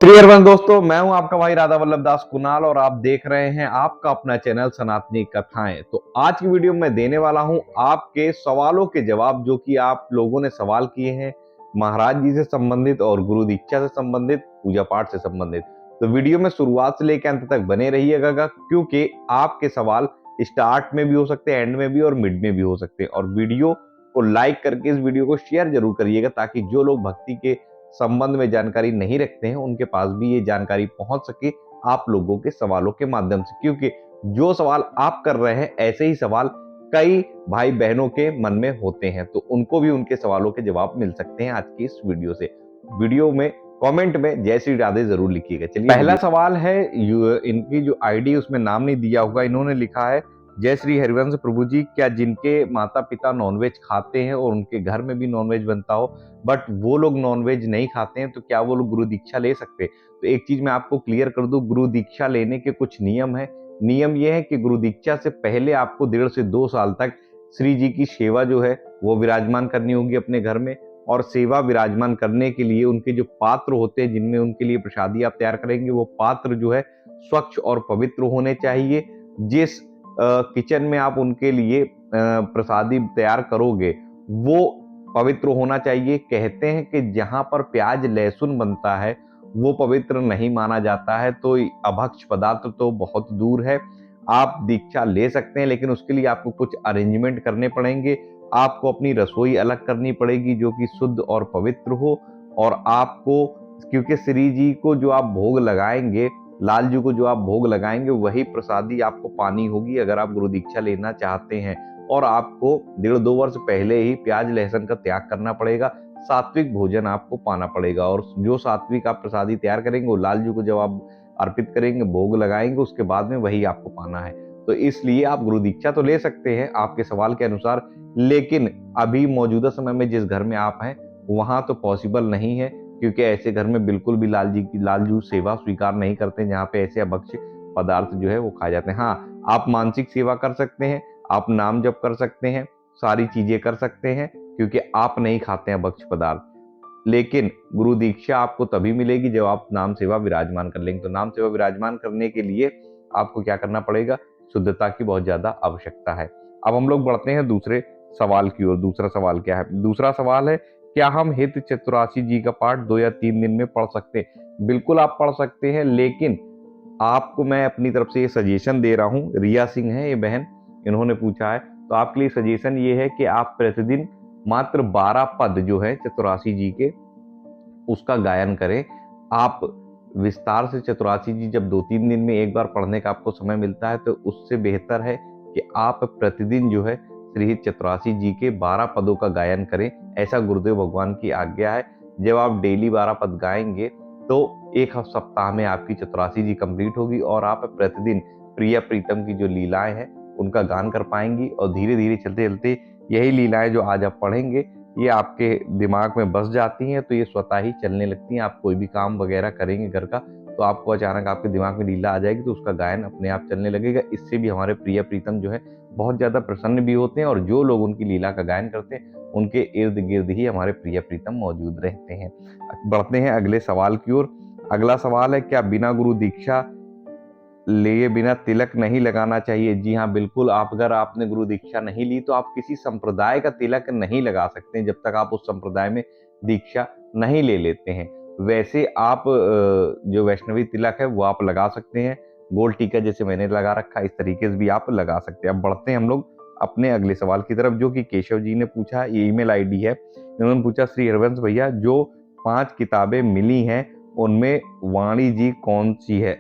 प्रिय दोस्तों, मैं हूं आपका भाई राधा वल्लभ दास कुणाल और आप देख रहे हैं आपका अपना चैनल सनातनी कथाएं। तो आज की वीडियो में देने वाला हूं आपके सवालों के जवाब, जो कि आप लोगों ने सवाल किए हैं महाराज जी से संबंधित और गुरु दीक्षा से संबंधित, पूजा पाठ से संबंधित। तो वीडियो में शुरुआत से लेकर अंत तक बने रहिएगा, क्योंकि आपके सवाल स्टार्ट में भी हो सकते हैं, एंड में भी और मिड में भी हो सकते हैं। और वीडियो को लाइक करके इस वीडियो को शेयर जरूर करिएगा, ताकि जो लोग भक्ति के संबंध में जानकारी नहीं रखते हैं उनके पास भी ये जानकारी पहुंच सके आप लोगों के सवालों के माध्यम से। क्योंकि जो सवाल आप कर रहे हैं, ऐसे ही सवाल कई भाई बहनों के मन में होते हैं, तो उनको भी उनके सवालों के जवाब मिल सकते हैं आज की इस वीडियो से। वीडियो में कमेंट में जय श्री राधे जरूर लिखिएगा। चलिए, पहला सवाल है, इनकी जो आईडी उसमें नाम नहीं दिया होगा, इन्होंने लिखा है जय श्री हरिवंश प्रभु जी, क्या जिनके माता पिता नॉनवेज खाते हैं और उनके घर में भी नॉनवेज बनता हो बट वो लोग नॉनवेज नहीं खाते हैं, तो क्या वो लोग गुरु दीक्षा ले सकते हैं? तो एक चीज मैं आपको क्लियर कर दूं, गुरु दीक्षा लेने के कुछ नियम है। नियम ये है कि गुरु दीक्षा से पहले आपको 1.5 से 2 साल तक श्री जी की सेवा जो है वो विराजमान करनी होगी अपने घर में। और सेवा विराजमान करने के लिए उनके जो पात्र होते हैं जिनमें उनके लिए प्रसादी आप तैयार करेंगे, वो पात्र जो है स्वच्छ और पवित्र होने चाहिए। जिस किचन में आप उनके लिए प्रसादी तैयार करोगे वो पवित्र होना चाहिए। कहते हैं कि जहां पर प्याज लहसुन बनता है वो पवित्र नहीं माना जाता है, तो अभक्ष पदार्थ तो बहुत दूर है। आप दीक्षा ले सकते हैं, लेकिन उसके लिए आपको कुछ अरेंजमेंट करने पड़ेंगे। आपको अपनी रसोई अलग करनी पड़ेगी जो कि शुद्ध और पवित्र हो। और आपको, क्योंकि श्री जी को जो आप भोग लगाएंगे, लाल जी को जो आप भोग लगाएंगे, वही प्रसादी आपको पानी होगी अगर आप गुरु दीक्षा लेना चाहते हैं। और आपको 1.5-2 वर्ष पहले ही प्याज लहसुन का त्याग करना पड़ेगा। सात्विक भोजन आपको पाना पड़ेगा, और जो सात्विक आप प्रसादी तैयार करेंगे वो लाल जी को जब आप अर्पित करेंगे, भोग लगाएंगे, उसके बाद में वही आपको पाना है। तो इसलिए आप गुरु दीक्षा तो ले सकते हैं आपके सवाल के अनुसार, लेकिन अभी मौजूदा समय में जिस घर में आप हैं वहां तो पॉसिबल नहीं है, क्योंकि ऐसे घर में बिल्कुल भी लाल जी सेवा स्वीकार नहीं करते जहाँ पे ऐसे अभक्ष पदार्थ जो है वो खाए जाते हैं। हाँ, आप मानसिक सेवा कर सकते हैं, आप नाम जप कर सकते हैं, सारी चीजें कर सकते हैं, क्योंकि आप नहीं खाते हैं भक्ष्य पदार्थ। लेकिन गुरु दीक्षा आपको तभी मिलेगी जब आप नाम सेवा विराजमान कर लेंगे। तो नाम सेवा विराजमान करने के लिए आपको क्या करना पड़ेगा? शुद्धता की बहुत ज्यादा आवश्यकता है। अब हम लोग बढ़ते हैं दूसरे सवाल की ओर। दूसरा सवाल क्या है? दूसरा सवाल है, क्या हम हित चतुरासी जी का पाठ 2 या 3 दिन में पढ़ सकते हैं? बिल्कुल आप पढ़ सकते हैं, लेकिन आपको मैं अपनी तरफ से ये सजेशन दे रहा हूँ। रिया सिंह है ये बहन, इन्होंने पूछा है, तो आपके लिए सजेशन ये है कि आप प्रतिदिन मात्र 12 पद जो है चतुरासी जी के, उसका गायन करें। आप विस्तार से चतुरासी जी जब 2-3 दिन में एक बार पढ़ने का आपको समय मिलता है, तो उससे बेहतर है कि आप प्रतिदिन जो है श्री चतुरासी जी के 12 पदों का गायन करें। ऐसा गुरुदेव भगवान की आज्ञा है। जब आप डेली 12 पद गाएंगे तो एक सप्ताह में आपकी चतुरासी जी कंप्लीट होगी, और आप प्रतिदिन प्रिया प्रीतम की जो लीलाएं हैं उनका गान कर पाएंगी। और धीरे धीरे चलते चलते यही लीलाएं जो आज आप पढ़ेंगे ये आपके दिमाग में बस जाती हैं, तो ये स्वतः ही चलने लगती हैं। आप कोई भी काम वगैरह करेंगे घर का, तो आपको अचानक आपके दिमाग में लीला आ जाएगी, तो उसका गायन अपने आप चलने लगेगा। इससे भी हमारे प्रिय प्रीतम जो है बहुत ज्यादा प्रसन्न भी होते हैं, और जो लोग उनकी लीला का गायन करते हैं उनके इर्द गिर्द ही हमारे प्रिय प्रीतम मौजूद रहते हैं। बढ़ते हैं अगले सवाल की ओर। अगला सवाल है, क्या बिना गुरु दीक्षा लिए बिना तिलक नहीं लगाना चाहिए? जी हाँ, बिल्कुल। आप, अगर आपने गुरु दीक्षा नहीं ली तो आप किसी संप्रदाय का तिलक नहीं लगा सकते जब तक आप उस संप्रदाय में दीक्षा नहीं ले लेते हैं। वैसे आप जो वैष्णवी तिलक है वो आप लगा सकते हैं, गोल टीका जैसे मैंने लगा रखा, इस तरीके से भी आप लगा सकते हैं। अब बढ़ते हैं हम लोग अपने अगले सवाल की तरफ, जो कि केशव जी ने पूछा। ये ईमेल आईडी है, इन्होंने पूछा, श्री हरवंश भैया, जो 5 किताबें मिली हैं उनमें वाणी जी कौन सी है?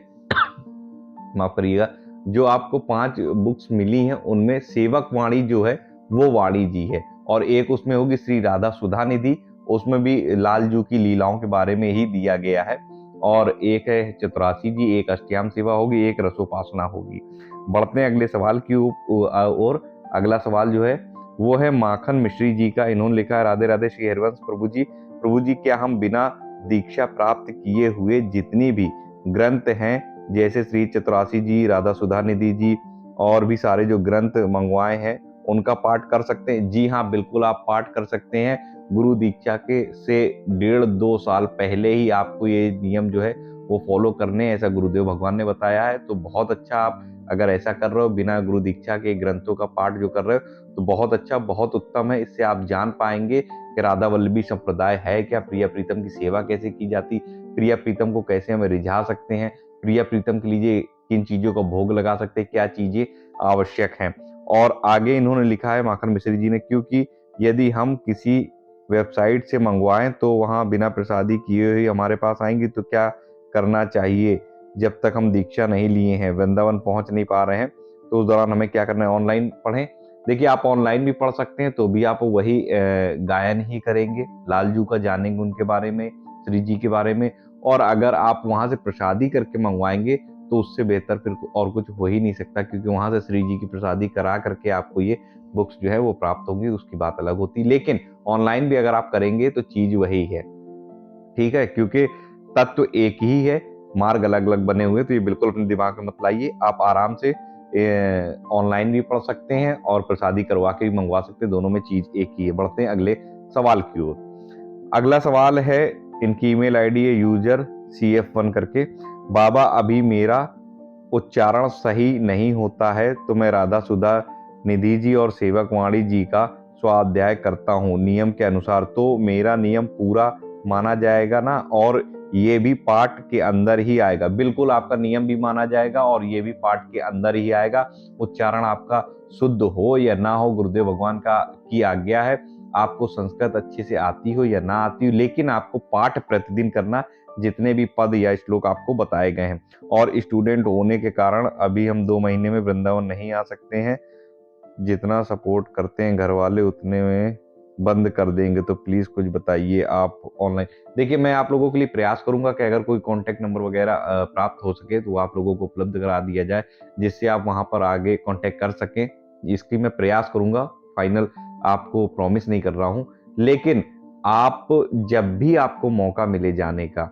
माफ करिएगा, जो आपको 5 बुक्स मिली हैं उनमें सेवक वाणी जो है वो वाणी जी है, और एक उसमें होगी श्री राधा सुधा निधि, उसमें भी लाल जू की लीलाओं के बारे में ही दिया गया है। और एक है चतुरासी जी, एक अष्टयाम सेवा होगी, एक रसोपासना होगी। बढ़ते हैं अगले सवाल की ओर। अगला सवाल जो है वो है माखन मिश्री जी का। इन्होंने लिखा है, राधे राधे श्री हरिवंश प्रभु जी, क्या हम बिना दीक्षा प्राप्त किए हुए जितनी भी ग्रंथ हैं, जैसे श्री चतुरासी जी, राधा सुधा निधि जी, और भी सारे जो ग्रंथ मंगवाए हैं, उनका पाठ कर सकते हैं? जी हाँ, बिल्कुल आप पाठ कर सकते हैं। गुरु दीक्षा के से 1.5-2 साल पहले ही आपको ये नियम जो है वो फॉलो करने हैं, ऐसा गुरुदेव भगवान ने बताया है। तो बहुत अच्छा, आप अगर ऐसा कर रहे हो बिना गुरु दीक्षा के ग्रंथों का पाठ जो कर रहे हो तो बहुत अच्छा, बहुत उत्तम है। इससे आप जान पाएंगे कि राधा वल्लभी संप्रदाय है क्या, प्रिया प्रीतम की सेवा कैसे की जाती, प्रिया प्रीतम को कैसे हम रिझा सकते हैं, प्रिया प्रीतम के लिए किन चीजों का भोग लगा सकते हैं, क्या चीजें आवश्यक हैं। और आगे इन्होंने लिखा है माखन मिश्री जी ने, क्योंकि यदि हम किसी वेबसाइट से मंगवाएं तो वहां बिना प्रसादी किए हुए हमारे पास आएंगी, तो क्या करना चाहिए जब तक हम दीक्षा नहीं लिए हैं, वृंदावन पहुंच नहीं पा रहे हैं, तो उस दौरान हमें क्या करना है, ऑनलाइन पढ़ें। देखिए आप ऑनलाइन भी पढ़ सकते हैं, तो भी आप वही गायन ही करेंगे, लालजू का जानेंगे उनके बारे में, श्री जी के बारे में। और अगर आप वहां से प्रसादी करके मंगवाएंगे तो उससे बेहतर फिर और कुछ हो ही नहीं सकता, क्योंकि वहां से श्री जी की प्रसादी करा करके आपको ये बुक्स जो है वो प्राप्त होंगी, उसकी बात अलग होती। लेकिन ऑनलाइन भी अगर आप करेंगे तो चीज वही है, ठीक है, क्योंकि तत्व एक ही है, मार्ग अलग अलग बने हुए। तो ये बिल्कुल अपने दिमाग में मत लाइए, आप आराम से ऑनलाइन भी पढ़ सकते हैं और प्रसादी करवा के भी मंगवा सकते हैं, दोनों में चीज एक ही है। बढ़ते हैं अगले सवाल की ओर। अगला सवाल है, इनकी ईमेल आईडी है यूजर CF1 करके। बाबा अभी मेरा उच्चारण सही नहीं होता है, तो मैं राधा सुधा निधि जी और सेवक वाणी जी का स्वाध्याय करता हूँ नियम के अनुसार, तो मेरा नियम पूरा माना जाएगा ना, और ये भी पाठ के अंदर ही आएगा। बिल्कुल आपका नियम भी माना जाएगा और ये भी पाठ के अंदर ही आएगा। उच्चारण आपका शुद्ध हो या ना हो, गुरुदेव भगवान की आज्ञा है। आपको संस्कृत अच्छे से आती हो या ना आती हो, लेकिन आपको पाठ प्रतिदिन करना, जितने भी पद या श्लोक आपको बताए गए हैं। और स्टूडेंट होने के कारण अभी हम 2 महीने में वृंदावन नहीं आ सकते हैं, जितना सपोर्ट करते हैं घर वाले उतने में बंद कर देंगे, तो प्लीज कुछ बताइए आप ऑनलाइन। देखिए मैं आप लोगों के लिए प्रयास करूंगा कि अगर कोई कांटेक्ट नंबर वगैरह प्राप्त हो सके तो आप लोगों को उपलब्ध करा दिया जाए, जिससे आप वहां पर आगे कांटेक्ट कर सकें। इसकी मैं प्रयास करूंगा, फाइनल आपको प्रॉमिस नहीं कर रहा हूं, लेकिन आप जब भी आपको मौका मिले जाने का,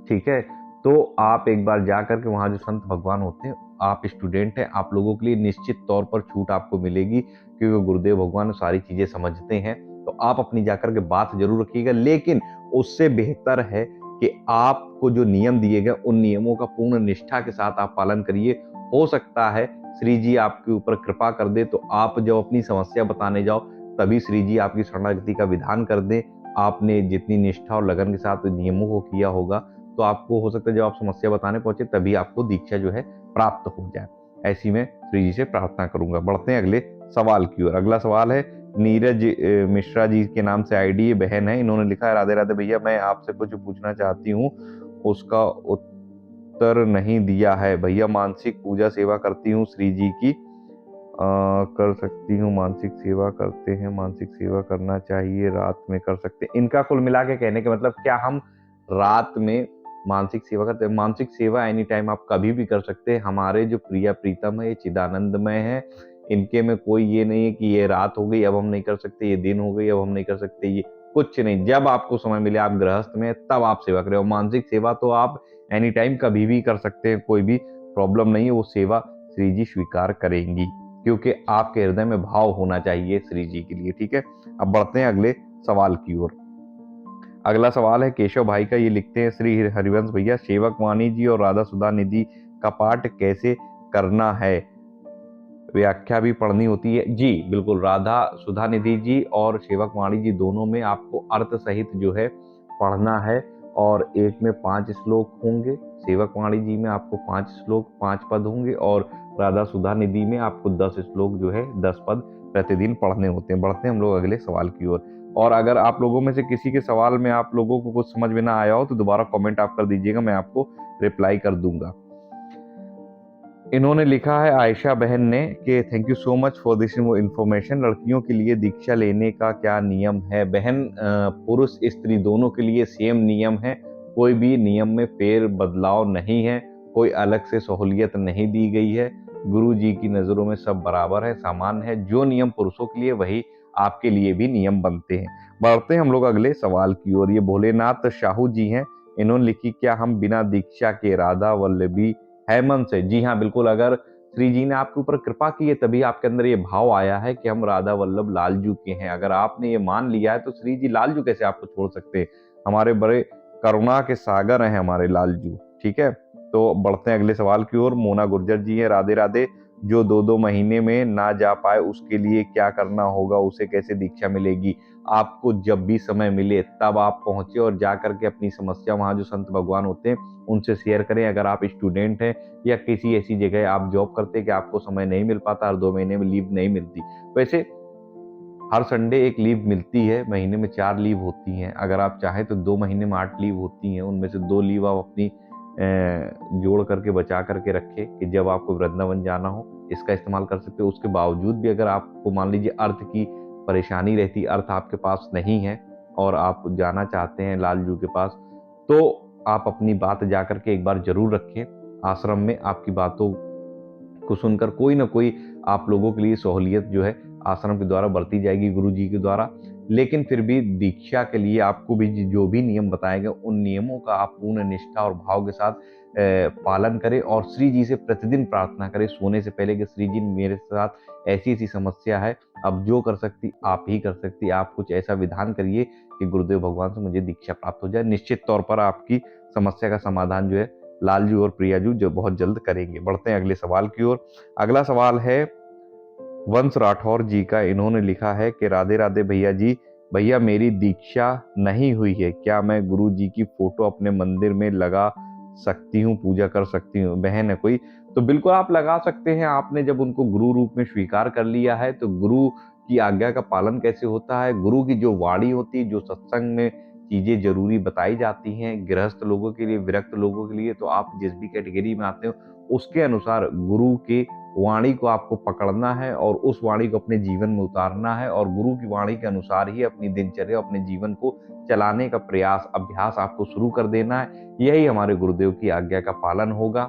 ठीक है, तो आप एक बार जा करके वहां जो संत भगवान होते हैं, आप स्टूडेंट हैं, आप लोगों के लिए निश्चित तौर पर छूट आपको मिलेगी, क्योंकि गुरुदेव भगवान सारी चीजें समझते हैं। तो आप अपनी जाकर के बात जरूर रखिएगा, लेकिन उससे बेहतर है कि आपको जो नियम दिए गए उन नियमों का पूर्ण निष्ठा के साथ आप पालन करिए। हो सकता है श्री जी आपके ऊपर कृपा कर दे, तो आप जब अपनी समस्या बताने जाओ तभी श्री जी आपकी शरणागति का विधान कर दे। आपने जितनी निष्ठा और लगन के साथ नियमों को किया होगा, तो आपको हो सकता है जब आप समस्या बताने पहुंचे तभी आपको दीक्षा जो है प्राप्त हो जाए। ऐसी में श्री जी से प्रार्थना करूंगा। बढ़ते हैं अगले सवाल की ओर। अगला सवाल है, नीरज मिश्रा जी के नाम से आईडी, ये बहन है, इन्होंने लिखा है, राधे राधे भैया, मैं आपसे कुछ पूछना चाहती हूँ, उसका उत्तर नहीं दिया है भैया। मानसिक पूजा सेवा करती हूँ श्री जी की, कर सकती हूँ, मानसिक सेवा करते हैं, मानसिक सेवा करना चाहिए, रात में कर सकते हैं। इनका कुल मिला के कहने का मतलब, क्या हम रात में मानसिक सेवा करते हैं? मानसिक सेवा एनी टाइम आप कभी भी कर सकते हैं। हमारे जो प्रिया प्रीतम है ये चिदानंदमय है, इनके में कोई ये नहीं है कि ये रात हो गई अब हम नहीं कर सकते, ये दिन हो गई अब हम नहीं कर सकते, ये कुछ नहीं। जब आपको समय मिले, आप गृहस्थ में तब आप सेवा करें। और मानसिक सेवा तो आप एनी टाइम कभी भी कर सकते हैं, कोई भी प्रॉब्लम नहीं है, वो सेवा श्री जी स्वीकार करेंगी, क्योंकि आपके हृदय में भाव होना चाहिए श्री जी के लिए, ठीक है। अब बढ़ते हैं अगले सवाल की ओर। अगला सवाल है केशव भाई का, ये लिखते हैं, श्री हरिवंश भैया, सेवक वाणी जी और राधा सुधा निधि का पाठ कैसे करना है, व्याख्या भी पढ़नी होती है? जी बिल्कुल, राधा सुधा निधि जी और सेवक वाणी जी दोनों में आपको अर्थ सहित जो है पढ़ना है, और एक में 5 श्लोक होंगे, सेवक वाणी जी में आपको 5 श्लोक 5 पद होंगे, और राधा सुधा निधि में आपको 10 श्लोक जो है 10 पद प्रतिदिन पढ़ने होते हैं। बढ़ते हैं हम लोग अगले सवाल की ओर। और अगर आप लोगों में से किसी के सवाल में आप लोगों को कुछ समझ में ना आया हो तो दोबारा कमेंट आप कर दीजिएगा, मैं आपको रिप्लाई कर दूंगा। इन्होंने लिखा है आयशा बहन ने कि thank you so much for this information, लड़कियों के लिए दीक्षा लेने का क्या नियम है? बहन, पुरुष स्त्री दोनों के लिए सेम नियम है, कोई भी नियम में फेर बदलाव नहीं है, कोई अलग से सहूलियत नहीं दी गई है। गुरु जी की नजरों में सब बराबर है, समान है। जो नियम पुरुषों के लिए वही आपके लिए भी नियम बनते हैं। बढ़ते हैं हम लोग अगले सवाल की ओर। ये भोलेनाथ शाहू जी हैं, इन्होंने लिखी, क्या हम बिना दीक्षा के राधा वल्लभी हेमंत से? जी हाँ बिल्कुल, अगर श्री जी ने आपके ऊपर कृपा की है, तभी आपके अंदर ये भाव आया है कि हम राधा वल्लभ लालजू के हैं। अगर आपने ये मान लिया है तो श्री जी लालजू कैसे आपको छोड़ सकते हैं? हमारे बड़े करुणा के सागर हैं हमारे लालजू। ठीक है, तो बढ़ते हैं अगले सवाल की ओर। मोना गुर्जर जी है, राधे राधे। जो 2-2 महीने में ना जा पाए उसके लिए क्या करना होगा, उसे कैसे दीक्षा मिलेगी? आपको जब भी समय मिले तब आप पहुंचे और जा करके अपनी समस्या वहां जो संत भगवान होते हैं उनसे शेयर करें। अगर आप स्टूडेंट हैं या किसी ऐसी जगह आप जॉब करते हैं कि आपको समय नहीं मिल पाता, हर 2 महीने में लीव नहीं मिलती, वैसे हर संडे एक लीव मिलती है, महीने में 4 लीव होती हैं। अगर आप चाहें तो 2 महीने में 8 लीव होती हैं, उनमें से 2 लीव आप अपनी जोड़ करके बचा करके रखें कि जब आपको वृंदावन जाना हो इसका इस्तेमाल कर सकते हो। उसके बावजूद भी अगर आपको मान लीजिए अर्थ की परेशानी रहती, अर्थ आपके पास नहीं है और आप जाना चाहते हैं लालजू के पास, तो आप अपनी बात जा करके एक बार जरूर रखें। आश्रम में आपकी बातों को सुनकर कोई ना कोई आप लोगों के लिए सहूलियत जो है आश्रम के द्वारा बरती जाएगी, गुरु जी के द्वारा। लेकिन फिर भी दीक्षा के लिए आपको भी जो भी नियम बताए गए उन नियमों का आप पूर्ण निष्ठा और भाव के साथ पालन करें और श्री जी से प्रतिदिन प्रार्थना करें सोने से पहले कि श्री जी मेरे साथ ऐसी ऐसी समस्या है, अब जो कर सकती आप ही कर सकती, आप कुछ ऐसा विधान करिए कि गुरुदेव भगवान से मुझे दीक्षा प्राप्त हो जाए। निश्चित तौर पर आपकी समस्या का समाधान जो है लालजू और प्रियाजू जो बहुत जल्द करेंगे। बढ़ते हैं अगले सवाल की ओर। अगला सवाल है वंश राठौर जी का। इन्होंने लिखा है कि राधे राधे भैया जी, भैया मेरी दीक्षा नहीं हुई है, क्या मैं गुरु जी की फोटो अपने मंदिर में लगा सकती हूँ, पूजा कर सकती हूँ? बहन है कोई तो बिल्कुल आप लगा सकते हैं। आपने जब उनको गुरु रूप में स्वीकार कर लिया है तो गुरु की आज्ञा का पालन कैसे होता है? गुरु की जो वाणी होती है, जो सत्संग में चीजें जरूरी बताई जाती हैं गृहस्थ लोगों के लिए, विरक्त लोगों के लिए, तो आप जिस भी कैटेगरी में आते हो उसके अनुसार गुरु के वाणी को आपको पकड़ना है और उस वाणी को अपने जीवन में उतारना है और गुरु की वाणी के अनुसार ही अपनी दिनचर्या, अपने जीवन को चलाने का प्रयास, अभ्यास आपको शुरू कर देना है। यही हमारे गुरुदेव की आज्ञा का पालन होगा,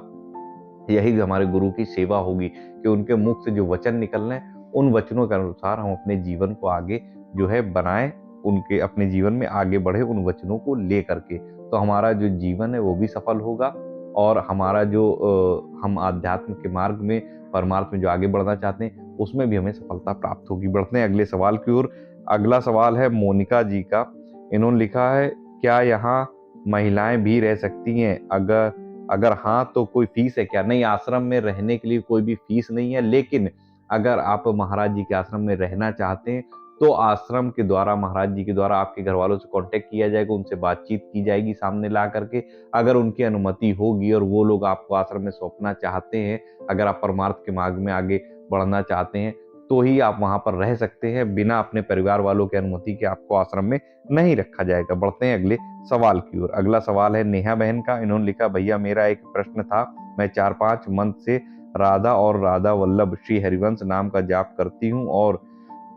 यही हमारे गुरु की सेवा होगी कि उनके मुख से जो वचन निकल रहे हैं उन वचनों के अनुसार हम अपने जीवन को आगे जो है बनाएं, उनके अपने जीवन में आगे बढ़े उन वचनों को ले करके। तो हमारा जो जीवन है वो भी सफल होगा और हमारा जो हम आध्यात्म के मार्ग में, परमार्थ में जो आगे बढ़ना चाहते हैं उसमें भी हमें सफलता प्राप्त होगी। बढ़ते हैं अगले सवाल की ओर। अगला सवाल है मोनिका जी का। इन्होंने लिखा है, क्या यहाँ महिलाएं भी रह सकती हैं? अगर अगर हाँ तो कोई फीस है क्या? नहीं, आश्रम में रहने के लिए कोई भी फीस नहीं है, लेकिन अगर आप महाराज जी के आश्रम में रहना चाहते हैं तो आश्रम के द्वारा, महाराज जी के द्वारा आपके घर वालों से कांटेक्ट किया जाएगा, उनसे बातचीत की जाएगी सामने ला करके। अगर उनकी अनुमति होगी और वो लोग आपको आश्रम में सौंपना चाहते हैं, अगर आप परमार्थ के मार्ग में आगे बढ़ना चाहते हैं तो ही आप वहां पर रह सकते हैं। बिना अपने परिवार वालों की अनुमति के आपको आश्रम में नहीं रखा जाएगा। बढ़ते हैं अगले सवाल की ओर। अगला सवाल है नेहा बहन का। इन्होंने लिखा, भैया मेरा एक प्रश्न था, मैं 4-5 मंथ से राधा और राधा वल्लभ श्री हरिवंश नाम का जाप करती हूँ और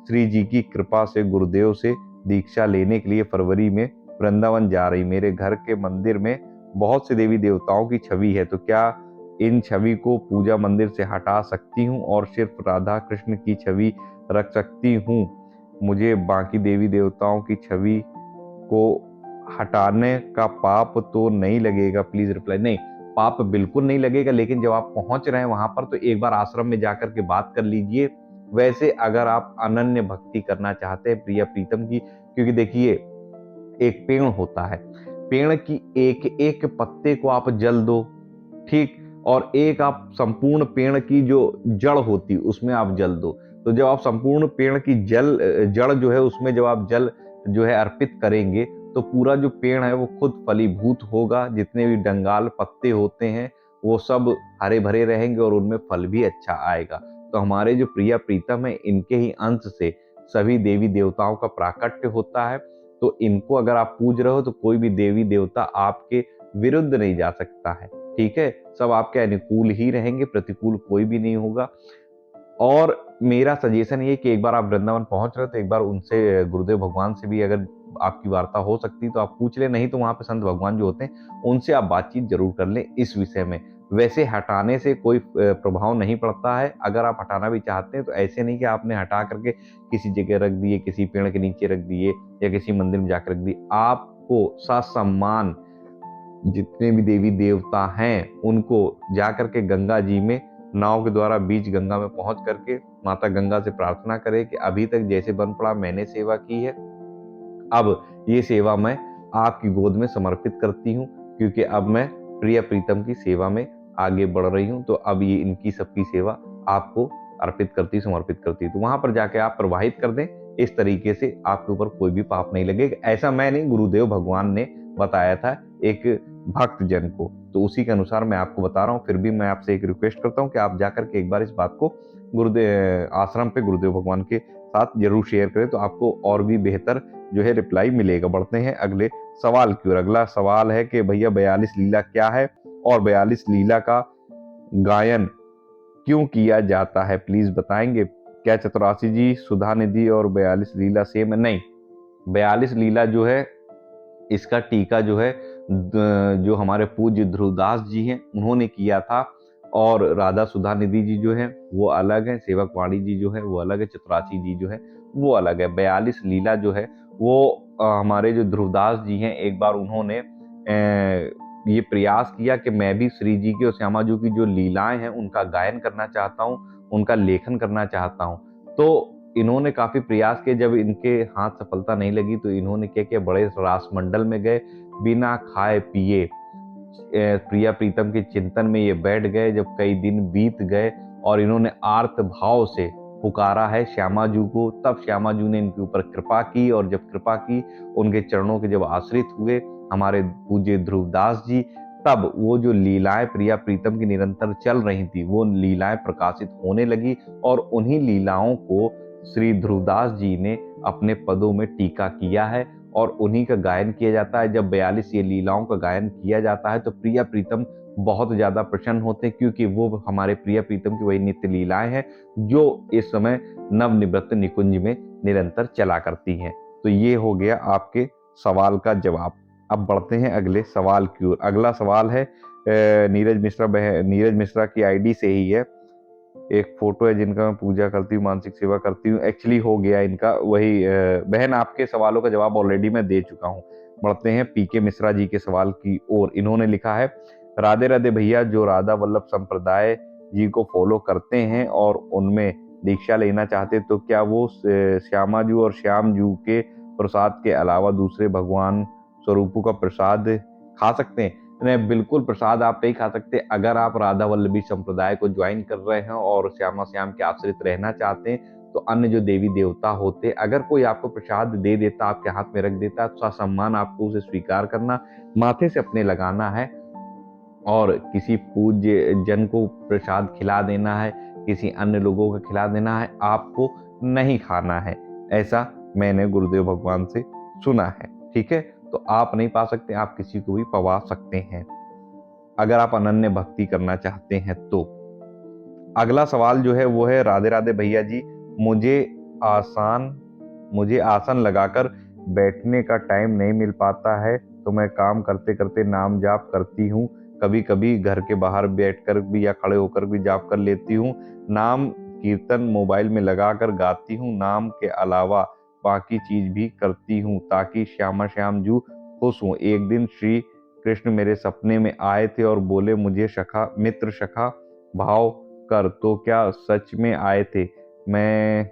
श्री जी की कृपा से गुरुदेव से दीक्षा लेने के लिए फरवरी में वृंदावन जा रही। मेरे घर के मंदिर में बहुत से देवी देवताओं की छवि है, तो क्या इन छवि को पूजा मंदिर से हटा सकती हूँ और सिर्फ राधा कृष्ण की छवि रख सकती हूँ? मुझे बाकी देवी देवताओं की छवि को हटाने का पाप तो नहीं लगेगा? Please reply. नहीं, पाप बिल्कुल नहीं लगेगा, लेकिन जब आप पहुंच रहे हैं वहां पर तो एक बार आश्रम में जाकर के बात कर लीजिए। वैसे अगर आप अनन्य भक्ति करना चाहते हैं प्रिया प्रीतम की, क्योंकि देखिए एक पेड़ होता है, पेड़ की एक एक पत्ते को आप जल दो, ठीक, और एक आप संपूर्ण पेड़ की जो जड़ होती उसमें आप जल दो। तो जब आप संपूर्ण पेड़ की जड़ जो है उसमें जब आप जल जो है अर्पित करेंगे तो पूरा जो पेड़ है वो खुद फलीभूत होगा। जितने भी डंगाल पत्ते होते हैं वो सब हरे भरे रहेंगे और उनमें फल भी अच्छा आएगा। तो हमारे जो प्रिया प्रीतम है इनके ही अंश से सभी देवी देवताओं का प्राकट्य होता है। तो इनको अगर आप पूज रहे हो तो कोई भी देवी देवता आपके विरुद्ध नहीं जा सकता है, ठीक है, सब आपके अनुकूल ही रहेंगे, प्रतिकूल कोई भी नहीं होगा। और मेरा सजेशन ये कि एक बार आप वृंदावन पहुंच रहे हो तो एक बार उनसे, गुरुदेव भगवान से भी अगर आपकी वार्ता हो सकती तो आप पूछ लें, नहीं तो वहां पे संत भगवान जो होते हैं उनसे आप बातचीत जरूर कर लें इस विषय में। वैसे हटाने से कोई प्रभाव नहीं पड़ता है। अगर आप हटाना भी चाहते हैं तो ऐसे नहीं कि आपने हटा करके किसी जगह रख दिए, किसी पेड़ के नीचे रख दिए या किसी मंदिर में जाकर रख दिए। आपको ससम्मान जितने भी देवी देवता हैं उनको जाकर के गंगा जी में नाव के द्वारा बीच गंगा में पहुंच करके माता गंगा से प्रार्थना करें कि अभी तक जैसे बन पड़ा मैंने सेवा की है, अब ये सेवा मैं आपकी गोद में समर्पित करती हूँ, क्योंकि अब मैं प्रिय प्रीतम की सेवा में आगे बढ़ रही हूँ, तो अब ये इनकी सबकी सेवा आपको अर्पित करती, समर्पित करती। तो वहां पर जाके आप प्रवाहित कर दें, इस तरीके से आपके ऊपर कोई भी पाप नहीं लगेगा। ऐसा मैं नहीं, गुरुदेव भगवान ने बताया था एक भक्त जन को, तो उसी के अनुसार मैं आपको बता रहा हूँ। फिर भी मैं आपसे एक रिक्वेस्ट करता हूँ कि आप जाकर के एक बार इस बात को गुरुदेव आश्रम पे गुरुदेव भगवान के साथ जरूर शेयर करें, तो आपको और भी बेहतर जो है रिप्लाई मिलेगा। बढ़ते हैं अगले सवाल की ओर। अगला सवाल है कि भैया 42 लीला क्या है और 42 लीला का गायन क्यों किया जाता है, प्लीज बताएंगे। क्या चतुरासी जी, सुधा निधि और 42 लीला सेम है? नहीं, 42 लीला जो है इसका टीका जो है जो हमारे पूज्य ध्रुवदास जी हैं उन्होंने किया था, और राधा सुधा निधि जी जो है वो अलग है, सेवक वाणी जी जो है वो अलग है, चतुरासी जी जो है वो अलग है। 42 लीला जो है वो हमारे जो ध्रुवदास जी हैं, एक बार उन्होंने ये प्रयास किया कि मैं भी श्री जी की और श्यामा जी की जो लीलाएं हैं उनका गायन करना चाहता हूँ, उनका लेखन करना चाहता हूँ। तो इन्होंने काफी प्रयास किए, जब इनके हाथ सफलता नहीं लगी तो इन्होंने क्या किया, बड़े रासमंडल में गए, बिना खाए पिए प्रिया प्रीतम के चिंतन में ये बैठ गए। जब कई दिन बीत गए और इन्होंने आर्त भाव से पुकारा है श्यामा जू को, तब श्यामा जू ने इनके ऊपर कृपा की, और जब कृपा की, उनके चरणों के जब आश्रित हुए हमारे पूज्य ध्रुवदास जी, तब वो जो लीलाएं प्रिया प्रीतम की निरंतर चल रही थी वो लीलाएं प्रकाशित होने लगी, और उन्हीं लीलाओं को श्री ध्रुवदास जी ने अपने पदों में टीका किया है और उन्हीं का गायन किया जाता है। जब 42 ये लीलाओं का गायन किया जाता है तो प्रिया प्रीतम बहुत ज्यादा प्रसन्न होते हैं, क्योंकि वो हमारे प्रिया प्रीतम की वही नित्य लीलाएं हैं जो इस समय नवनिवृत्त निकुंज में निरंतर चला करती हैं। तो ये हो गया आपके सवाल का जवाब। अब बढ़ते हैं अगले सवाल की ओर। अगला सवाल है नीरज मिश्रा की आईडी से ही है, एक फोटो है जिनका मैं पूजा करती हूँ, मानसिक सेवा करती हूँ। एक्चुअली हो गया इनका वही बहन, आपके सवालों का जवाब ऑलरेडी मैं दे चुका हूँ। बढ़ते हैं पीके मिश्रा जी के सवाल की ओर। इन्होंने लिखा है, राधे राधे भैया, जो राधा वल्लभ संप्रदाय जी को फॉलो करते हैं और उनमें दीक्षा लेना चाहते, तो क्या वो श्यामा जू और श्याम जू के प्रसाद के अलावा दूसरे भगवान स्वरूपों का प्रसाद खा सकते हैं? नहीं, बिल्कुल प्रसाद आप नहीं खा सकते। अगर आप राधा वल्लभी संप्रदाय को ज्वाइन कर रहे हैं और श्यामा श्याम के आश्रित रहना चाहते हैं, तो अन्य जो देवी देवता होते, अगर कोई आपको प्रसाद दे देता, आपके हाथ में रख देता, तो सम्मान आपको उसे स्वीकार करना, माथे से अपने लगाना है, और किसी पूज्य जन को प्रसाद खिला देना है, किसी अन्य लोगों को खिला देना है, आपको नहीं खाना है। ऐसा मैंने गुरुदेव भगवान से सुना है। ठीक है, तो आप नहीं पा सकते, आप किसी को भी पवा सकते हैं अगर आप अनन्य भक्ति करना चाहते हैं तो। अगला सवाल जो है वो है, राधे राधे भैया जी, आसान मुझे आसन लगाकर बैठने का टाइम नहीं मिल पाता है, तो मैं काम करते करते नाम जाप करती हूँ। कभी कभी घर के बाहर बैठकर भी या खड़े होकर भी जाप कर लेती हूँ। नाम कीर्तन मोबाइल में लगाकर गाती हूँ। नाम के अलावा बाकी चीज भी करती हूँ ताकि श्यामा श्याम जू खुश हूँ। एक दिन श्री कृष्ण मेरे सपने में आए थे और बोले, मुझे सखा मित्र सखा भाव कर। तो क्या सच में आए थे? मैं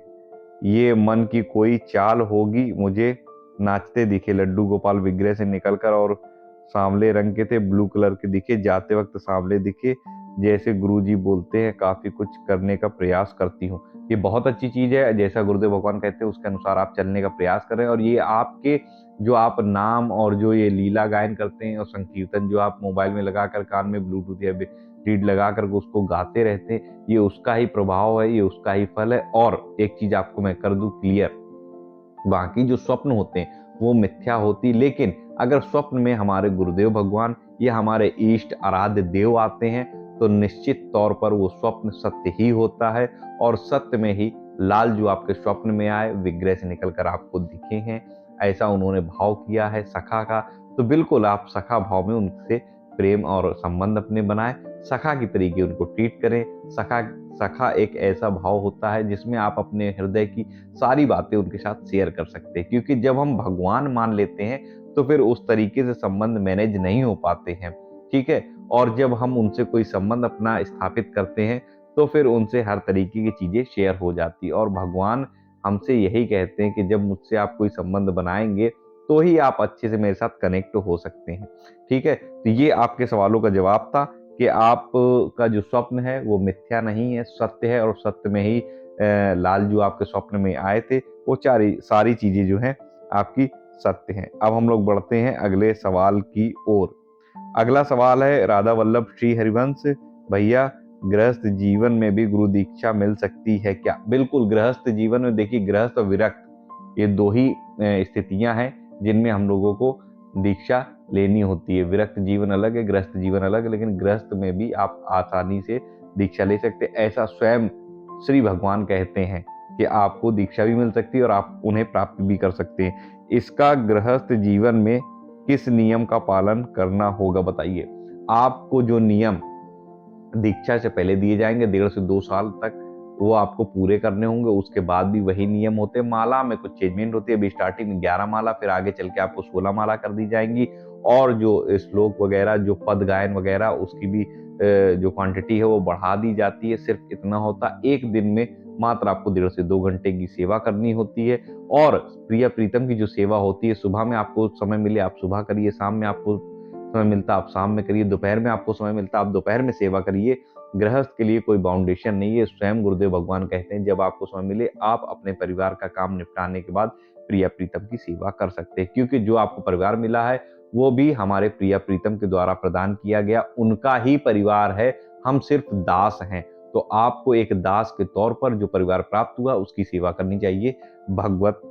ये मन की कोई चाल होगी? मुझे नाचते दिखे लड्डू गोपाल विग्रह से निकलकर, और सांवले रंग के थे, ब्लू कलर के दिखे, जाते वक्त सांवले दिखे, जैसे गुरुजी बोलते हैं। काफी कुछ करने का प्रयास करती हूँ। ये बहुत अच्छी चीज है, जैसा गुरुदेव भगवान कहते हैं उसके अनुसार आप चलने का प्रयास करें। और ये आपके जो आप नाम और जो ये लीला गायन करते हैं और संकीर्तन जो आप मोबाइल में लगाकर कान में ब्लूटूथ या लीड लगाकर उसको गाते रहते हैं, ये उसका ही प्रभाव है, ये उसका ही फल है। और एक चीज आपको मैं कर दूं क्लियर, बाकी जो स्वप्न होते हैं वो मिथ्या होती, लेकिन अगर स्वप्न में हमारे गुरुदेव भगवान या हमारे इष्ट आराध्य देव आते हैं तो निश्चित तौर पर वो स्वप्न सत्य ही होता है। और सत्य में ही लाल जो आपके स्वप्न में आए, विग्रह से निकलकर आपको दिखे हैं, ऐसा उन्होंने भाव किया है सखा का। तो बिल्कुल आप सखा भाव में उनसे प्रेम और संबंध अपने बनाए, सखा की तरीके उनको ट्रीट करें। सखा सखा एक ऐसा भाव होता है जिसमें आप अपने हृदय की सारी बातें उनके साथ शेयर कर सकते हैं, क्योंकि जब हम भगवान मान लेते हैं तो फिर उस तरीके से संबंध मैनेज नहीं हो पाते हैं। ठीक है, और जब हम उनसे कोई संबंध अपना स्थापित करते हैं तो फिर उनसे हर तरीके की चीज़ें शेयर हो जाती है। और भगवान हमसे यही कहते हैं कि जब मुझसे आप कोई संबंध बनाएँगे, तो ही आप अच्छे से मेरे साथ कनेक्ट हो सकते हैं। ठीक है? तो ये आपके सवालों का जवाब था कि आप का जो स्वप्न है वो मिथ्या नहीं है, सत्य है, और सत्य में ही लालजू आपके स्वप्न में आए थे। वो सारी चीज़ें जो हैं आपकी सत्य हैं। अब हम लोग बढ़ते हैं अगले सवाल की ओर। अगला सवाल है राधा वल्लभ श्री हरिवंश भैया, गृहस्थ जीवन में भी गुरु दीक्षा मिल सकती है क्या? बिल्कुल, गृहस्थ जीवन में देखिए, गृहस्थ और विरक्त ये दो ही स्थितियां हैं जिनमें हम लोगों को दीक्षा लेनी होती है। विरक्त जीवन अलग है, गृहस्थ जीवन अलग है, लेकिन गृहस्थ में भी आप आसानी से दीक्षा ले सकते हैं। ऐसा स्वयं श्री भगवान कहते हैं कि आपको दीक्षा भी मिल सकती है और आप उन्हें प्राप्त भी कर सकते हैं। इसका गृहस्थ जीवन में किस नियम का पालन करना होगा बताइए? आपको जो नियम दीक्षा से पहले दिए जाएंगे 1.5 से 2 साल तक, वो आपको पूरे करने होंगे। उसके बाद भी वही नियम होते हैं। माला में कुछ चेंजमेंट होती है। अभी स्टार्टिंग में 11 माला, फिर आगे चल के आपको 16 माला कर दी जाएंगी। और जो श्लोक वगैरह, जो पद गायन वगैरह, उसकी भी जो क्वांटिटी है वो बढ़ा दी जाती है। सिर्फ इतना होता, एक दिन में मात्र आपको 1.5 से 2 घंटे की सेवा करनी होती है। और प्रिय प्रीतम की जो सेवा होती है, सुबह में आपको समय मिले आप सुबह करिए, शाम में आपको समय मिलता आप शाम में करिए, दोपहर में आपको समय मिलता आप दोपहर में सेवा करिए। गृहस्थ के लिए कोई बाउंडेशन नहीं है। स्वयं गुरुदेव भगवान कहते हैं जब आपको समय मिले आप अपने परिवार का काम निपटाने के बाद प्रिय प्रीतम की सेवा कर सकते हैं, क्योंकि जो आपको परिवार मिला है वो भी हमारे प्रिय प्रीतम के द्वारा प्रदान किया गया, उनका ही परिवार है। हम सिर्फ दास हैं। तो आपको एक दास के तौर पर जो परिवार प्राप्त हुआ उसकी सेवा करनी चाहिए, भगवत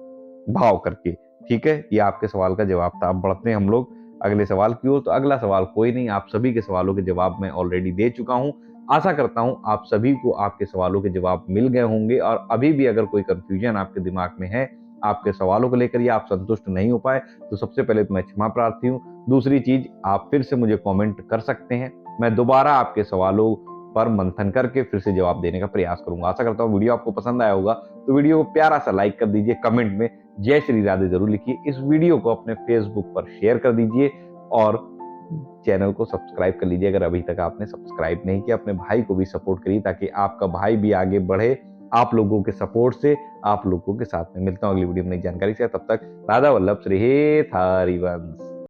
भाव करके। ठीक है, ये आपके सवाल का जवाब था। अब बढ़ते हैं हम लोग अगले सवाल की ओर। तो अगला सवाल कोई नहीं, आप सभी के सवालों के जवाब मैं ऑलरेडी दे चुका हूं। आशा करता हूं आप सभी को आपके सवालों के जवाब मिल गए होंगे। और अभी भी अगर कोई कंफ्यूजन आपके दिमाग में है आपके सवालों को लेकर, या आप संतुष्ट नहीं हो पाए, तो सबसे पहले तो मैं क्षमा प्रार्थी हूँ। दूसरी चीज, आप फिर से मुझे कमेंट कर सकते हैं। मैं दोबारा आपके सवालों पर मंथन करके फिर से जवाब देने का प्रयास करूंगा। आशा करता हूँ वीडियो आपको पसंद आया होगा। तो वीडियो को प्यारा सा लाइक कर दीजिए, कमेंट में जय श्री राधे जरूर लिखिए। इस वीडियो को अपने फेसबुक पर शेयर कर दीजिए और चैनल को सब्सक्राइब कर लीजिए अगर अभी तक आपने सब्सक्राइब नहीं किया। अपने भाई को भी सपोर्ट करिए ताकि आपका भाई भी आगे बढ़े। आप लोगों के सपोर्ट से आप लोगों के साथ में मिलता हूँ अगली वीडियो में नई जानकारी से। तब तक राधा वल्लभ श्री हरिवंश।